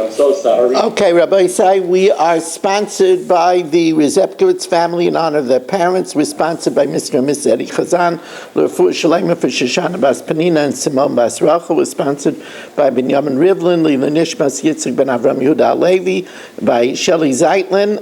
I'm so sorry. Okay, Rabbi Isai, we are sponsored by the Rezepkowitz family in honor of their parents. We're sponsored by Mr. and Mrs. Eddie Chazan, L'Refuah Shalema for Shoshana Bas Panina and Simone Bas Rachel. We're sponsored by Binyamin Rivlin, Lila Nishmas Yitzchak Ben Avram Yehuda Alevi, by Shelley Zeitlin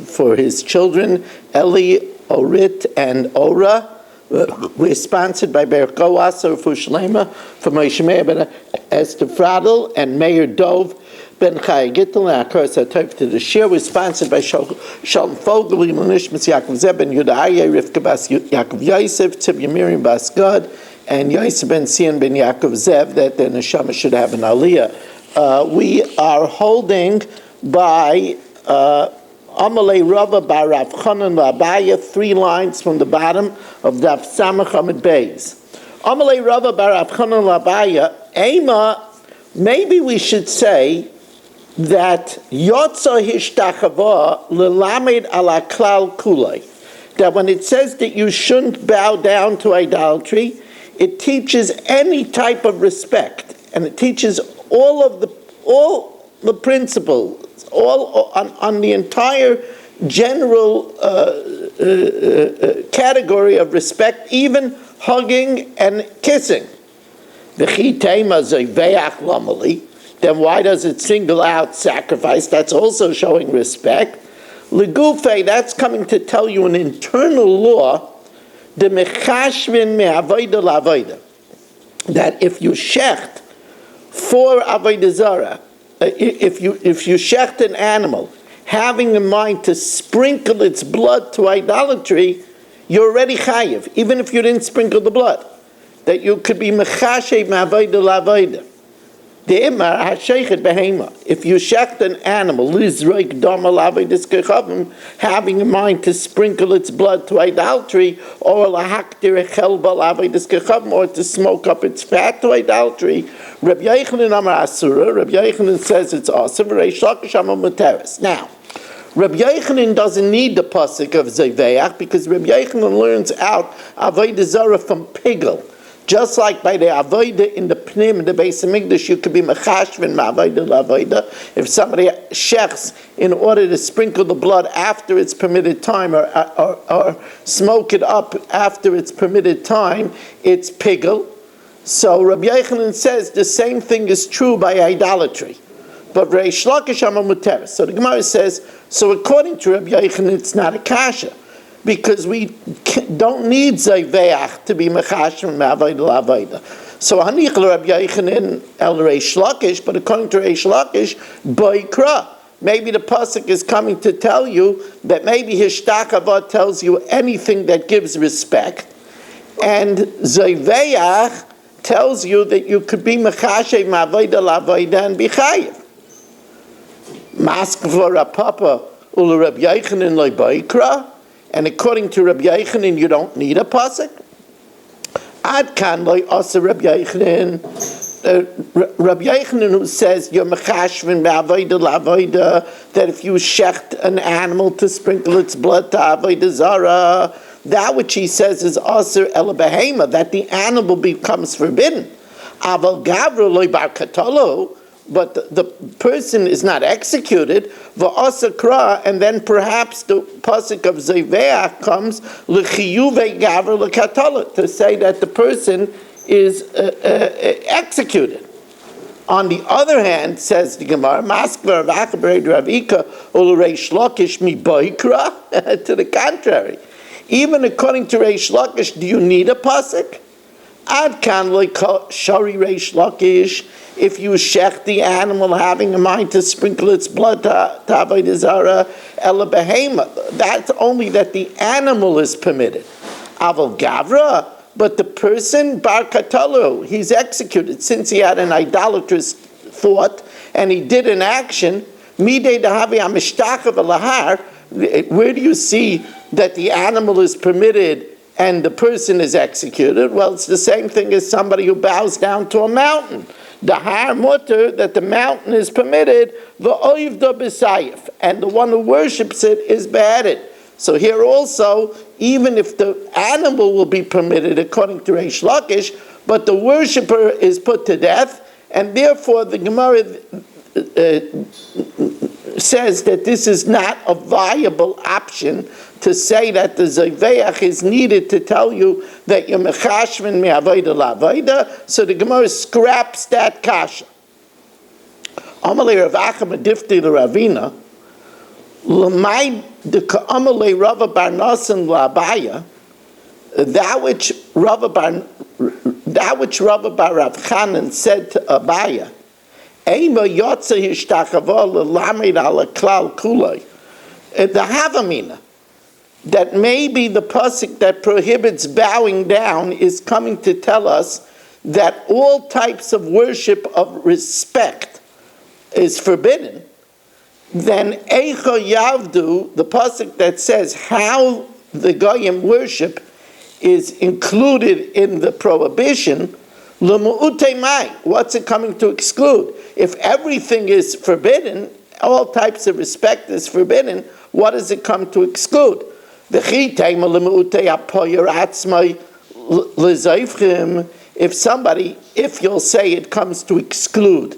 for his children, Eli, Orit, and Ora. We're sponsored by Ber Goasa for Shlema, for Moshe Meir ben Esther Fradel, and Mayor Dov ben Chai Gittel, and Akar Satov to the Shir. We're sponsored by Shalom Fogel, Nishmas Yaakov Zeb ben Yuda Aryeh, Rivka Bas Yaakov Yosef, Tibya Miriam Bas Gad, and Yosef ben Sion ben Yaakov Zev, that the Neshama should have an Aliyah. We are holding by Amalei Rava Bar Rav Chanan L'Abaya, 3 lines from the bottom of Daf Samach Amud Beis. Amalei Rava Bar Rav Chanan L'Abaya, Ema, maybe we should say that Yotza Hishtachava L'Lamed Ala Klal Kulei, that when it says that you shouldn't bow down to idolatry, it teaches any type of respect, and it teaches all the principles, all on the entire general category of respect, even hugging and kissing. Then why does it single out sacrifice? That's also showing respect. Legufe, that's coming to tell you an internal law, the mechashvin me'avoida la'avoida, that if you shecht for avodah zarah, if you shecht an animal, having in mind to sprinkle its blood to idolatry, you're already chayiv, even if you didn't sprinkle the blood. That you could be mechashe ma'avodah la'avodah. De'emar ha'sheichet behema. If you shecht an animal, lizroik dama la'avodas kechavim, having in mind to sprinkle its blood to idolatry, or lahaktir echelba la'avodas kechavim, or to smoke up its fat to idolatry, Rabbi Yochanan Amar Asura, Rabbi Yochanan says it's awesome, Reish Lakish Amar Muteres. Now, Rabbi Yochanan doesn't need the pasuk of Zeveach, because Rabbi Yochanan learns out Avodah Zarah from Pigel. Just like by the Avodah in the Pnim, the Beis HaMikdash, you could be Mechashvin Ma'avodah L'Avodah. If somebody shechs in order to sprinkle the blood after its permitted time, or smoke it up after its permitted time, it's Pigel. So Rabbi Yochanan says the same thing is true by idolatry. But Reish Lakish Amar Muteres. So the Gemara says, so according to Rabbi Yochanan, it's not a kasha, because we don't need Zayveach to be Mechashim Ma'avodah L'Avodah. So Hanich Rabbi Yochanan El Reish Lakish, but according to Reish Lakish, Boikra. Maybe the pasuk is coming to tell you that maybe Hishtachava tells you anything that gives respect, and Zayveach tells you that you could be Mechashe Ma'avodah L'Avodah and be Chayiv. Mask for a papa ul Rabbi Yochanan lo boikra, and according to Rabbi Yochanan, you don't need a pasuk. Ad kan lo asa Rabbi Yochanan. Rabbi Yochanan, who says you're mechashvin ba'avodah la'avodah, that if you shecht an animal to sprinkle its blood to avodah zara, that which he says is aser el behema, that the animal becomes forbidden. Aval gavra lo bar katalo, but the person is not executed, v'asakra, and then perhaps the pasuk of Zeveach comes, l'chiyuve gavra l'katala, to say that the person is executed. On the other hand, says the Gemara, Maskvar v'achbred Ravika ul Reish Lakish mi boikra, to the contrary. Even according to Reish Lakish, do you need a pasuk? Ad kan lo shari Reish Lakish, if you shech the animal having in mind to sprinkle its blood to avodah zarah, ela behema, that's only that the animal is permitted. Aval gavra, but the person, bar katalu, he's executed, since he had an idolatrous thought, and he did an action, midei dahavi amishtachav alahar, where do you see that the animal is permitted and the person is executed? Well, it's the same thing as somebody who bows down to a mountain. The har mutter, that the mountain is permitted, v'oivda b'sayif, and the one who worships it is beheaded. So here also, even if the animal will be permitted according to Reish Lakish, but the worshipper is put to death, And therefore the Gemara says that this is not a viable option to say that the Zoveach is needed to tell you that you're mechashmin me'avoida la'avoida, so the Gemara scraps that kasha. Amalei Rav Acha Medifti l'Ravina, l'may de ka'amalei Rava bar Nasan la'abaya, that which Rava bar Rav Chanan said to Abaya, Eima yotze hishtachavo l'lamed ala klal kulay. The Havamina, that maybe the pasuk that prohibits bowing down is coming to tell us that all types of worship of respect is forbidden, then Eicha Yavdu, the pasuk that says how the Goyim worship is included in the prohibition, L'mu'utei mai, what's it coming to exclude? If everything is forbidden, all types of respect is forbidden, what does it come to exclude? If you'll say it comes to exclude,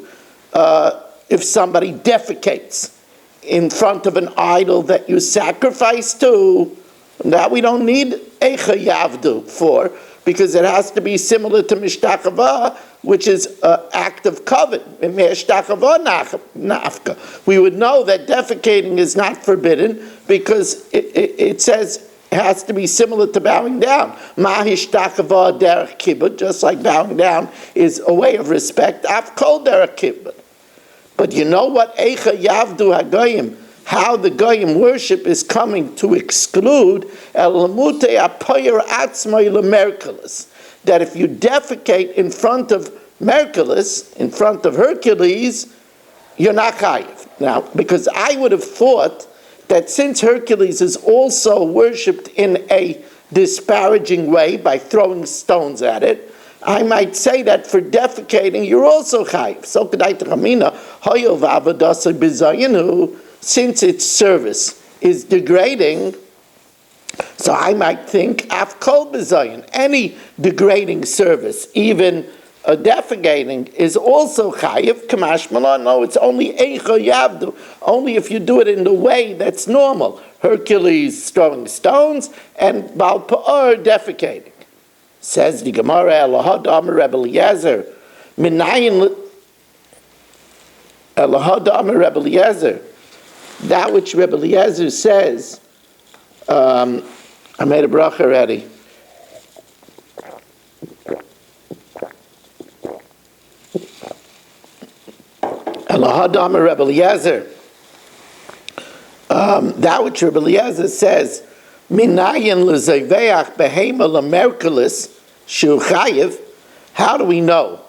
if somebody defecates in front of an idol that you sacrifice to, that we don't need Eicha Yavdu for, because it has to be similar to Mishtachava, which is an act of covet. We would know that defecating is not forbidden because it says it has to be similar to bowing down. Mahishtachava derech kibbut, just like bowing down is a way of respect. Af kol derech kibbut. But you know what? Eicha Yavdu HaGoyim, how the Goyim worship is coming to exclude that if you defecate in front of Merkulis, in front of Hercules, you're not chayiv. Now, because I would have thought that since Hercules is also worshipped in a disparaging way by throwing stones at it, I might say that for defecating you're also chayiv. So since its service is degrading, so I might think af kol b'zayin, any degrading service, even defecating, is also chayiv. Kamash malon, no, it's only eicha yavdu, only if you do it in the way that's normal. Hercules throwing stones and Baal Pa'or defecating. Says the Gemara, Elahad Amar Rebbe Eliezer, Minayin Elahad Amar Rebbe Eliezer, that which Rebbe Eliezer says, I made a bracha already. Elahad Amar Rebbe Eliezer, that which Rebbe Eliezer says, Minayin l'zayveach behema l'merkulis shu chayiv. How do we know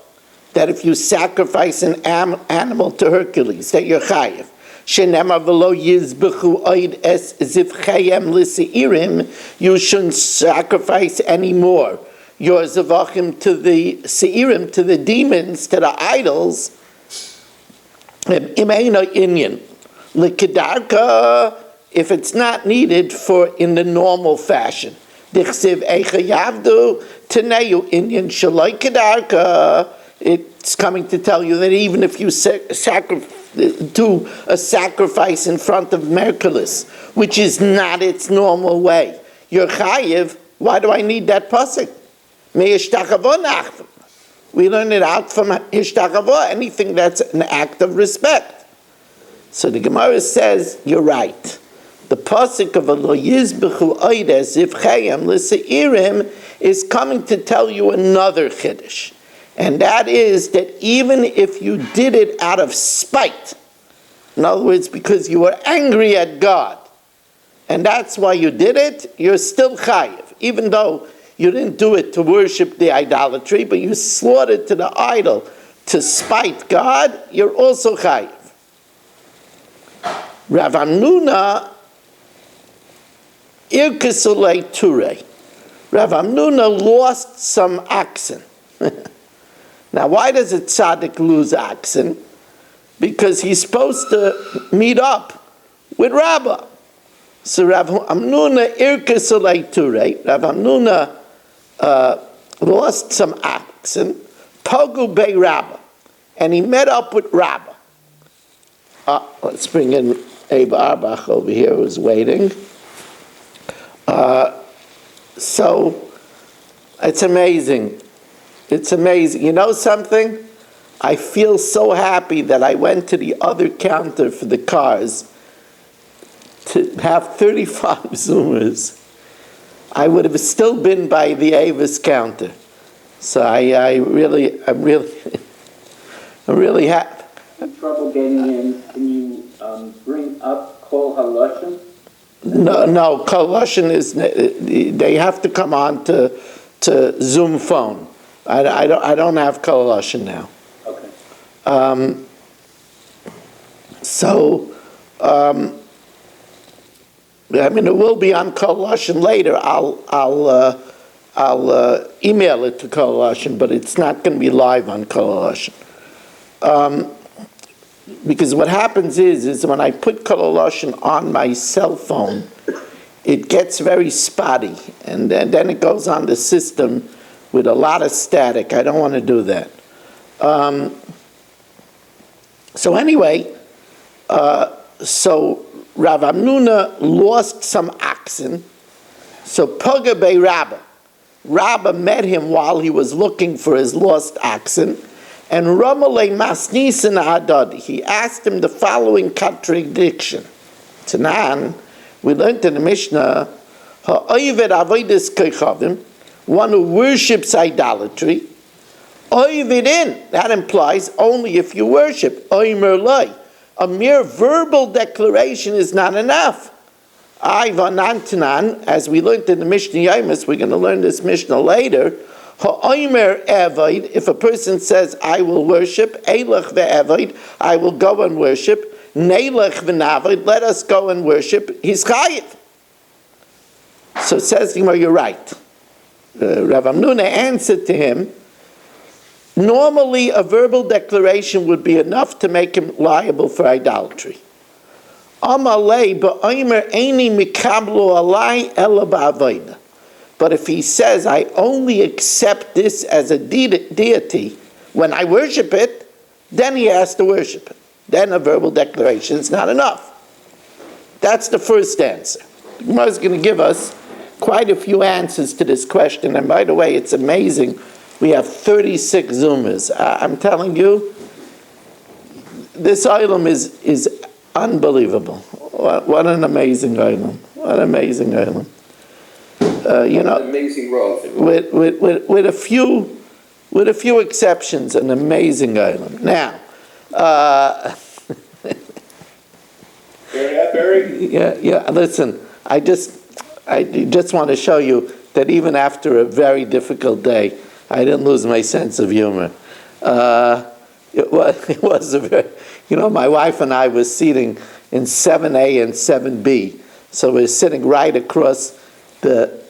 that if you sacrifice an animal to Hercules, that you're chayiv? Shenemar v'lo yizbechu oid es zivchayim l'seirim. You shouldn't sacrifice anymore your zavachim to the seirim, to the demons, to the idols. Imeino inyan l'kedarka, if it's not needed for in the normal fashion. Dichsiv eicha yavdu teneyu inyan shaloi kedarka. It's coming to tell you that even if you do a sacrifice in front of Merkulis, which is not its normal way, you're chayiv. Why do I need that pasuk? We learn it out from Hishtachavo, anything that's an act of respect. So the Gemara says, you're right. The pasuk of Lo Yizbechu Oides Zivchayim L'Seirim is coming to tell you another chiddush. And that is that even if you did it out of spite, in other words, because you were angry at God, and that's why you did it, you're still chayiv. Even though you didn't do it to worship the idolatry, but you slaughtered to the idol to spite God, you're also chayiv. Rav Amnuna Irkisulei Ture. Rav Amnuna lost some oxen. Now, why does a tzaddik lose oxen? Because he's supposed to meet up with Rabbah. So Rav Amnuna Irkisulei Ture. Rav Amnuna lost some oxen. Pogu Bei Rabbah. and he met up with Rabbah. Let's bring in Abe Arbach over here, who's waiting. So it's amazing. It's amazing. You know something? I feel so happy that I went to the other counter for the cars to have 35 Zoomers. I would have still been by the Avis counter. So I'm really happy. Have trouble getting in. Can you bring up Kol Halashon? No, Kol Halashon is, they have to come on to Zoom phone. I don't have Kol Halashon now. Okay. I mean, it will be on Kol Halashon later. I'll email it to Kol Halashon, but it's not going to be live on Kol Halashon. Because what happens is when I put Kol Halashon on my cell phone, it gets very spotty, and then it goes on the system with a lot of static. I don't want to do that. So anyway, so Rav Amnuna lost some oxen, so Paga Bei Rabbah. Rabbah met him while he was looking for his lost oxen, and Ramalei Masnisin Adad, he asked him the following contradiction. Tanan, we learned in the Mishnah, Ha'oived avodas koichavim, one who worships idolatry, oividin, that implies only if you worship, oimer loy. A mere verbal declaration is not enough. Ivanantanan, as we learned in the Mishnah Yomis, we're going to learn this Mishnah later, ha'oimer evoid, if a person says, I will worship, eilach ve'evoid, I will go and worship, neilach v'navoid, let us go and worship, he's chayiv. So says Gemara, you're right. Rav Amnuna answered to him, normally a verbal declaration would be enough to make him liable for idolatry. Amalei ba'omer eini mikablu alai ela ba'avoda. But if he says, I only accept this as a deity when I worship it, then he has to worship it. Then a verbal declaration is not enough. That's the first answer. The Gemara is going to give us quite a few answers to this question. And by the way, it's amazing. We have 36 Zoomers. I'm telling you, this item is unbelievable. What an amazing item. What an amazing item. You know, amazing road. With a few exceptions, an amazing item. Now, Barry? Yeah. Listen, I just want to show you that even after a very difficult day, I didn't lose my sense of humor. It was a very, my wife and I were seating in 7A and 7B, so we're sitting right across the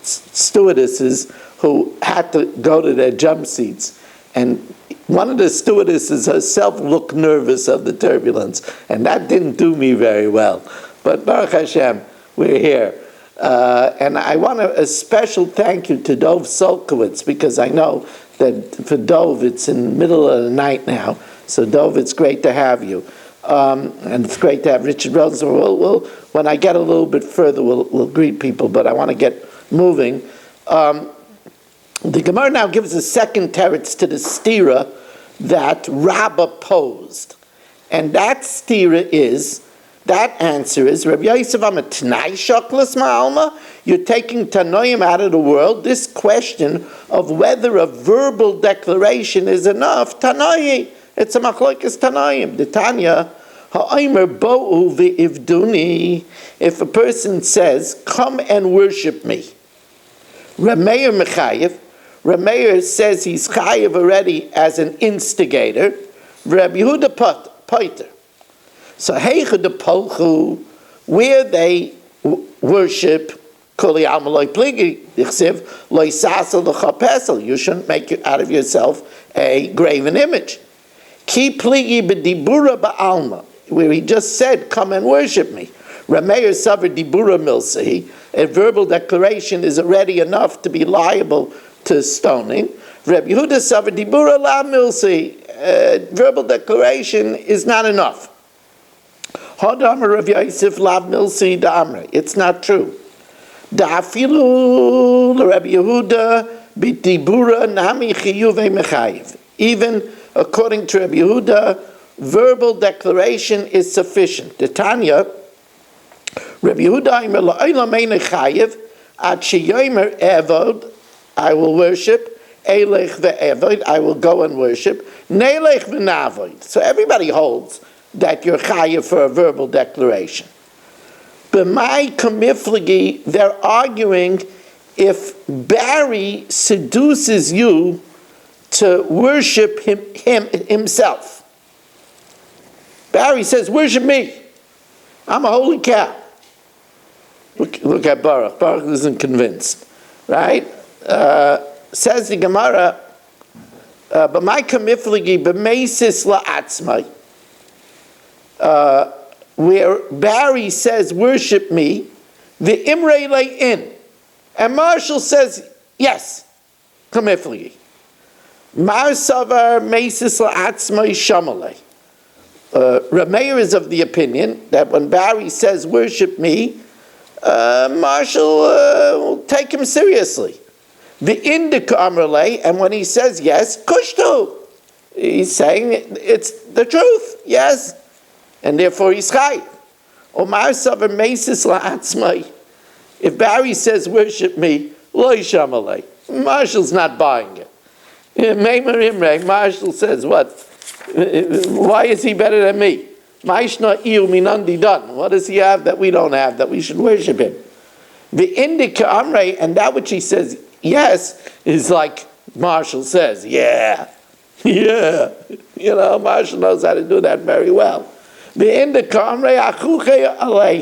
stewardesses who had to go to their jump seats, and one of the stewardesses herself looked nervous of the turbulence, and that didn't do me very well. But Baruch Hashem, we're here. And I want a special thank you to Dov Solkowitz, because I know that for Dov it's in the middle of the night now. So Dov, it's great to have you. And it's great to have Richard Rosen. We'll, when I get a little bit further, we'll greet people, but I want to get moving. The Gemara now gives a second teretz to the stira that Rabbah posed. And that stira is, that answer is, Rabbi Yosef, I'm a Tanai Shoklas Ma'alma. You're taking Tanoim out of the world. This question of whether a verbal declaration is enough, Tanai, it's a machlokes Tanoim. The Tanya, ha'omer bo'u v'ivduni, if a person says, come and worship me. Rameir Mechayev, Rameir says he's chayev already as an instigator. Rabbi Yehuda Poiter. So heicha de polchu, where they worship, koli almaloi pligi, dichsiv, loy sasel l'chapesel. You shouldn't make out of yourself a graven image. Ki pligi b'dibura ba'alma, where he just said, come and worship me. Rameir savar dibura milsahi, a verbal declaration is already enough to be liable to stoning. Rabbi Yehuda Savar Dibura La Milsi. Verbal declaration is not enough. Hadamar Rav Yosef Lav Milsi Damre. It's not true. Da'afilu Rabbi Yehuda B'dibura Nami Chiyuve Mechayiv. Even according to Rabbi Yehuda, verbal declaration is sufficient. The Tanya, Rabbi Yehuda Imer La'olam Ein Chayiv Ad Sheyomer Evod, I will worship. Eilech ve'evod, I will go and worship. Neilech v'navod. So everybody holds that you're chayav for a verbal declaration. B'mai kamiflagi, they're arguing if Barry seduces you to worship himself. Barry says, worship me. I'm a holy cow. Look at Baruch. Baruch isn't convinced, right? Says the Gemara, "B'may kamiflagi b'meisis la'atzmai," where Barry says, "Worship me," the imrei le'in, and Marshall says, "Yes, kamiflagi." Mar savar meisis la'atzmai shamalei. Rameir is of the opinion that when Barry says, "Worship me," Marshall will take him seriously. The indica amrele, and when he says yes, kushtu, he's saying it's the truth, yes, and therefore he's chai. Omar savar meisis la'atzmai. If Barry says worship me, lo yishamalei, Marshall's not buying it. Meimer imre, Marshall says what? Why is he better than me? Ma'ishna iu minandi dan. What does he have that we don't have that we should worship him? The indica amre, and that which he says yes is like Marshall says, yeah. Marshall knows how to do that very well.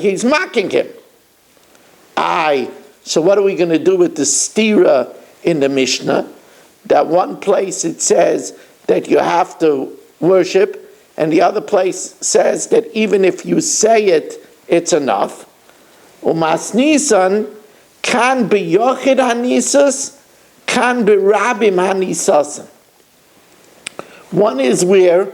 He's mocking him. So what are we going to do with the stira in the Mishnah? That one place it says that you have to worship, and the other place says that even if you say it, it's enough. Umas nisan kan be yochid hanisas, kan be rabim hanisasim. One is where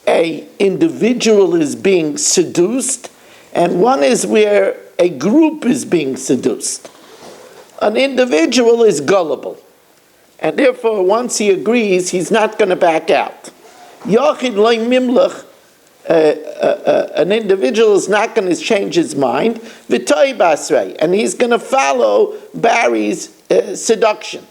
a individual is being seduced, and one is where a group is being seduced. An individual is gullible, and therefore once he agrees, he's not going to back out. Yochid loy mimlach, an individual is not going to change his mind, v'toy basrei, and he's going to follow Barry's seduction.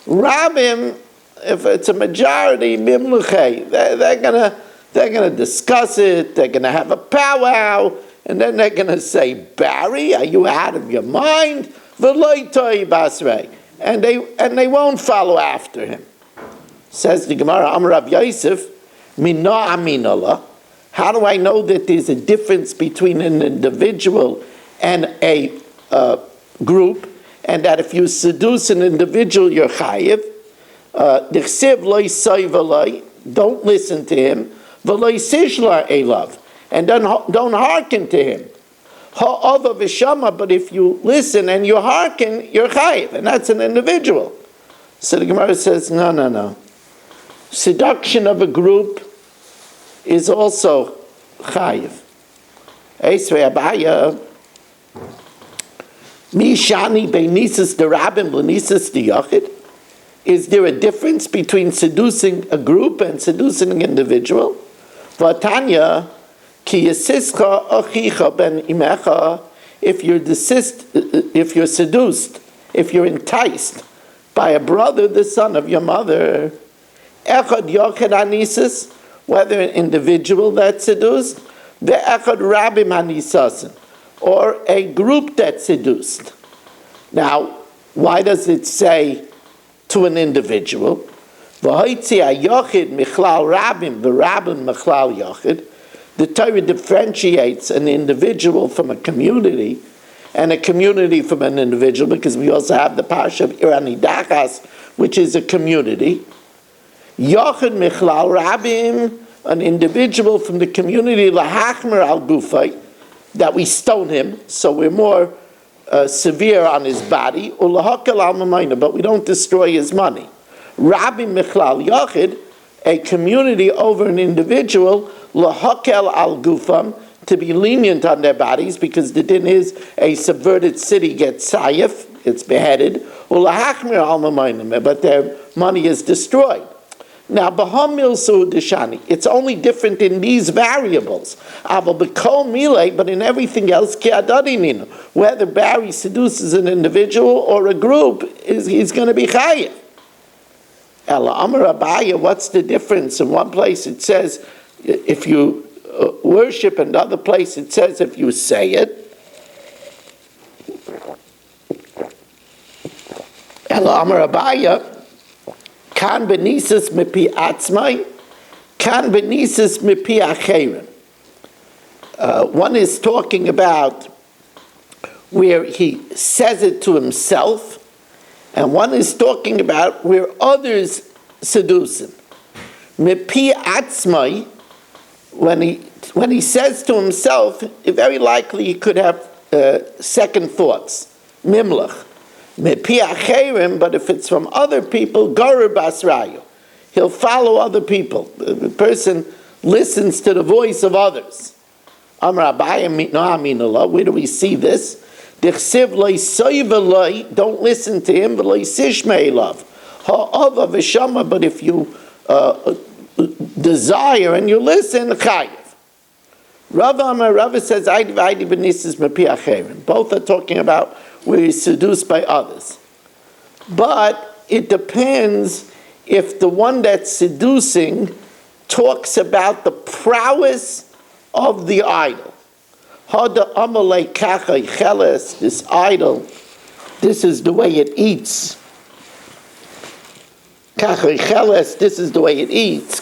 Rabim, if it's a majority, mimluchei, they're going to discuss it, they're going to have a powwow, and then they're going to say, Barry, are you out of your mind? V'loy toy basrei, and they won't follow after him. Says the Gemara, Amar Rav Yosef, Mina aminala. How do I know that there's a difference between an individual and a group, and that if you seduce an individual, you're chayiv? D'chsev lo yisay v'loi, don't listen to him. V'lo yisishlar elav, and don't hearken to him. Ha'ava v'shama, but if you listen and you hearken, you're chayiv, and that's an individual. So the Gemara says, no. Seduction of a group is also chayiv. Eisvei Abaya, Mishani beinisas derabim l'nisas diyachid. Is there a difference between seducing a group and seducing an individual? Vatanya ki yasischa achicha ben imecha. If you're seduced, if you're enticed by a brother, the son of your mother, echad yochid anisis, whether an individual that's seduced, the echad rabim anisasin, or a group that's seduced. Now, why does it say to an individual? V'hoitzi hayochid michlal rabim, v'rabim michlal yochid. The Torah differentiates an individual from a community, and a community from an individual, because we also have the parsha of Irani Dachas, which is a community. Yochid michlal rabim, an individual from the community, lahachmer al gufay, that we stone him, so we're more severe on his body, ulahakal al mamayna, but we don't destroy his money. Rabbi Michlal Yachid, a community over an individual, lahakel al gufam, to be lenient on their bodies, because the din is a subverted city gets sayif, it's beheaded, ulahachmir al mamaynim, but their money is destroyed. Now, Bahamil Suudishani, it's only different in these variables. But in everything else, whether Barry seduces an individual or a group, he's going to be chayiv. Ela Amar Abaya, what's the difference? In one place it says if you worship, and another place it says if you say it. Ela Amar Abaya, kan benisus mipi atzmai, kan benisus mipi acherim. One is talking about where he says it to himself, and one is talking about where others seduce him. Mipi atzmai, when he says to himself, very likely he could have second thoughts, mimlach. But if it's from other people, Garer Basrayu, he'll follow other people. The person listens to the voice of others. Amar Abaya, where do we see this? Don't listen to him, but if you desire and you listen, chayiv. Rava says, both are talking about where he's seduced by others. But it depends if the one that's seducing talks about the prowess of the idol. This idol, this is the way it eats. This is the way it eats.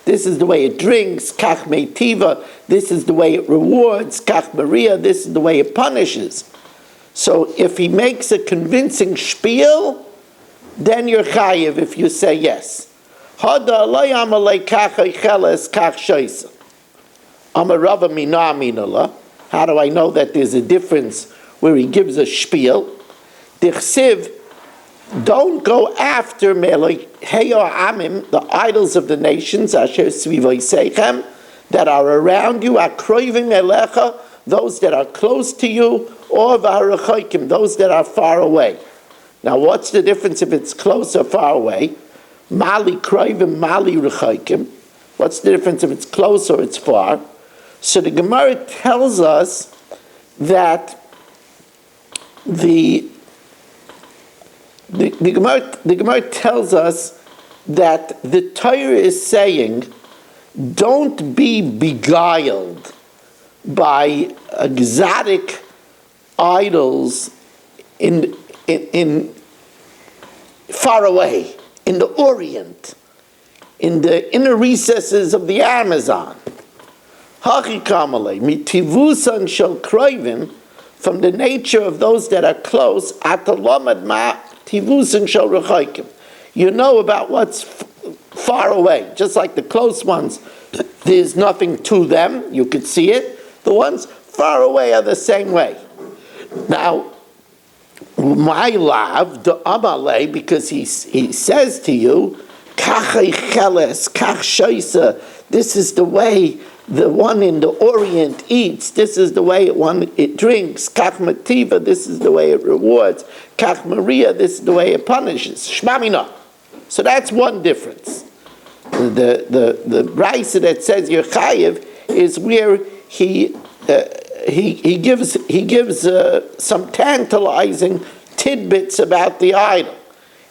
This is the way it drinks. This is the way it rewards. This is the way it punishes. So if he makes a convincing spiel, then you're chayiv if you say yes. How do I know that there's a difference where he gives a spiel? Don't go after the idols of the nations that are around you, those that are close to you, or those that are far away. Now, what's the difference if it's close or far away? Mali kroivim, mali rechaykim. What's the difference if it's close or it's far? So the Gemara tells us that the Gemara tells us that the Torah is saying, don't be beguiled by exotic idols in far away, in the Orient, in the inner recesses of the Amazon. Hachikamale, mitivusan shel kroivim, from the nature of those that are close, atalamad ma tivusan shel rechaykim. You know about what's far away, just like the close ones. There's nothing to them, you could see it. The ones far away are the same way. Now, my love, the Amale, because he says to you, Kachai cheles, kach shaisa, this is the way the one in the Orient eats, this is the way it drinks, kach mativa, this is the way it rewards, kach maria, this is the way it punishes. Shmamina. So that's one difference. The Raisa that says you're chayiv is where he gives some tantalizing tidbits about the idol.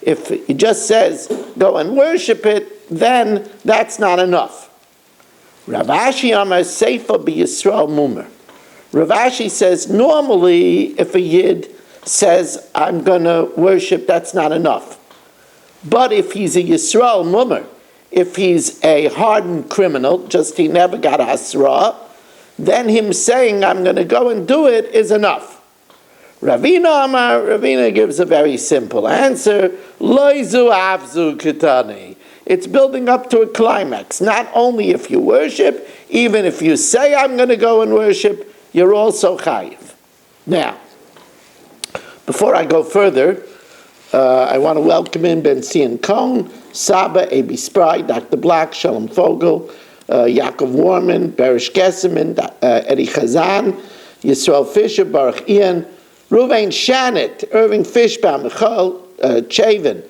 If he just says go and worship it, then that's not enough. Rav Ashi Amar Seifa b'Yisrael Mumer. Rav Ashi says normally if a Yid says I'm going to worship, that's not enough. But if he's a Yisrael Mumer, if he's a hardened criminal, just he never got Hasra, then him saying, I'm going to go and do it, is enough. Ravina gives a very simple answer. Loizu avzu kitani. It's building up to a climax. Not only if you worship, even if you say, I'm going to go and worship, you're also chayiv. Now, before I go further, I want to welcome in Ben Cian Cohn, Saba, A.B. Spry, Dr. Black, Shalom Fogel, Yaakov Warman, Barish Gesseman, Eddie Chazan, Yisrael Fisher, Baruch Ian, Ruvain Shanit, Irving Fishbaum, Michal Chavin,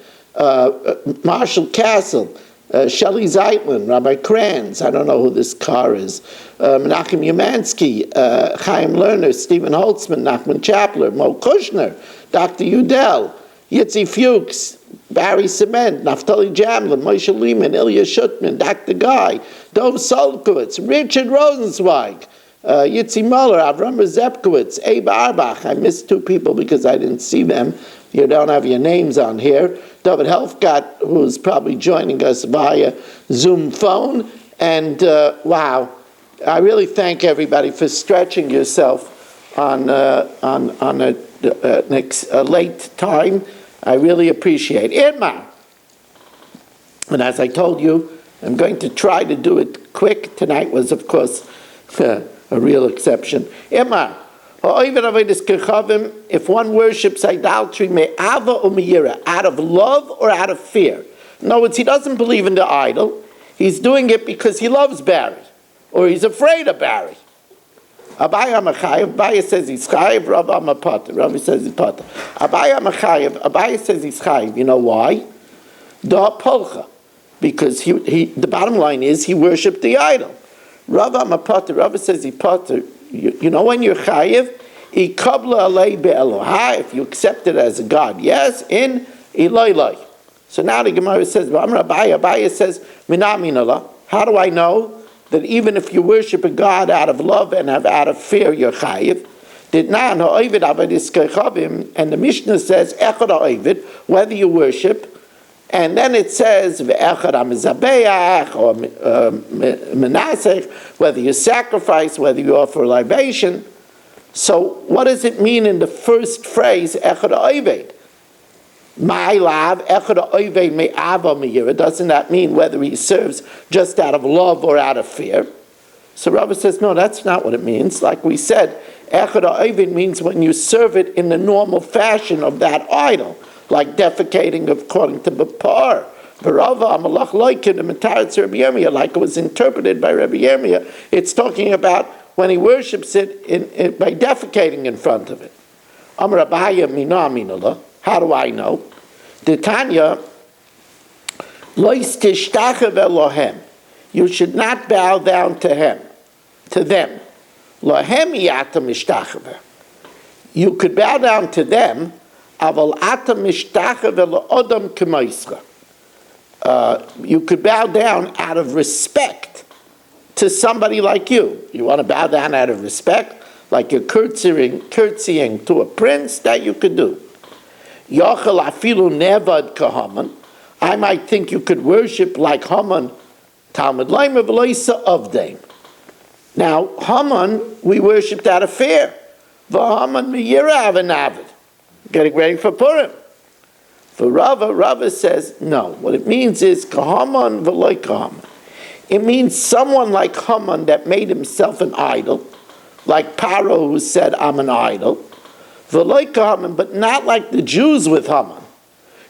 Marshall Castle, Shelley Zeitlin, Rabbi Kranz, I don't know who this car is, Menachem Umansky, Chaim Lerner, Stephen Holtzman, Nachman Chapler, Mo Kushner, Dr. Udell, Yitzi Fuchs, Barry Cement, Naftali Jamlin, Moshe Lehman, Ilya Shutman, Dr. Guy, Dov Solkowitz, Richard Rosenzweig, Yitzi Muller, Avram Zepkowitz, Abe Arbach. I missed two people because I didn't see them. You don't have your names on here. David Helfgott, who's probably joining us via Zoom phone. And wow, I really thank everybody for stretching yourself on a late time. I really appreciate it. Irma. And as I told you, I'm going to try to do it quick. Tonight was, of course, a real exception. Irma. If one worships idolatry, out of love or out of fear. In other words, he doesn't believe in the idol. He's doing it because he loves Barry, or he's afraid of Barry. Abaye says he's chayiv, Rav Amapat. Rabbi says he's potter. Abaye says he's chayiv. You know why? Da polcha. Because the bottom line is he worshipped the idol. Rav Amapat, Rabbi says he's potter. You know when you're chayiv, if you accept it as a God, yes, in Eloi. So now the Gemara says, Abaye says, how do I know that even if you worship a God out of love and out of fear, you're chayiv? And the Mishnah says, whether you worship, and then it says, whether you sacrifice, whether you offer a libation. So what does it mean in the first phrase, echad ha'oved? My love, echad ha'oved me'ava me'yira. Doesn't that mean whether he serves just out of love or out of fear? So Rabbi says, no, that's not what it means. Like we said, echad ha'oved means when you serve it in the normal fashion of that idol, like defecating according to Bapar. Like it was interpreted by Rabbi Yirmiyah, it's talking about when he worships it by defecating in front of it. Amar Abaye mina minala. How do I know? Tanya, lois tishtachev Elohem. You should not bow down to them. Lohem yata mishtachev. You could bow down to them. Aval ata mishtachev Eloodam k'moischa. You could bow down out of respect to somebody like you. You want to bow down out of respect, like you're curtsying to a prince, that you could do. Yochel afilu nevad kahaman. I might think you could worship like Haman, Talmud Leimer v'loisa avdeim. Now, Haman, we worshipped out of fear. V'Haman miyira avanavid. Getting ready for Purim. For Rava says, no. What it means is kahaman v'loy kahaman. It means someone like Haman that made himself an idol, like Paro who said, I'm an idol. V'loy kahaman, but not like the Jews with Haman.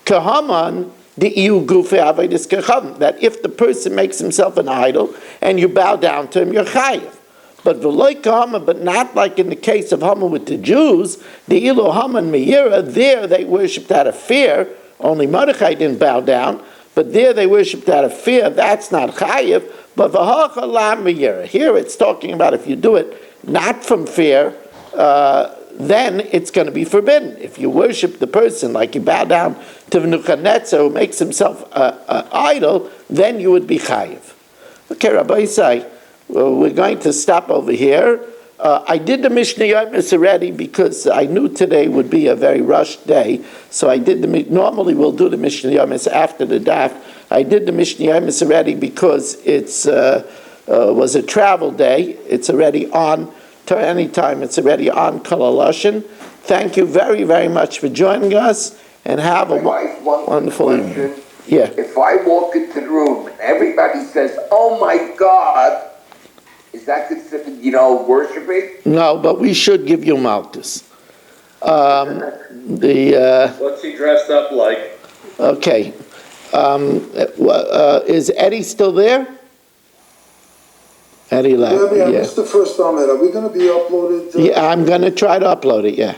Kahaman, the iu gufe avedis kahaman, that if the person makes himself an idol and you bow down to him, you're chayiv. But v'loy kahaman, but not like in the case of Haman with the Jews, the ilu Haman miyira, there they worshipped out of fear. Only Mordechai didn't bow down, but there they worshipped out of fear. That's not chayiv. But v'hacha la miyira. Here it's talking about if you do it not from fear, then it's going to be forbidden. If you worship the person like you bow down to Nebuchadnezzar who makes himself an idol, then you would be chayiv. Okay, Rabbi Isai, we're going to stop over here. I did the Mishnah Yomis already because I knew today would be a very rushed day. So I did normally we'll do the Mishnah Yomis after the Daf. I did the Mishnah Yomis already because it's was a travel day. It's already on to any time. It's already on Kalalashin. Thank you very, very much for joining us and have a wonderful evening. Yeah. If I walk into the room and everybody says, "Oh my God," is that considered, worshiping? No, but we should give you Malchus. What's he dressed up like? Okay. Is Eddie still there? Eddie left, I yeah. missed the first comment. Are we going to be uploaded? Yeah, I'm gonna try to upload it, yeah.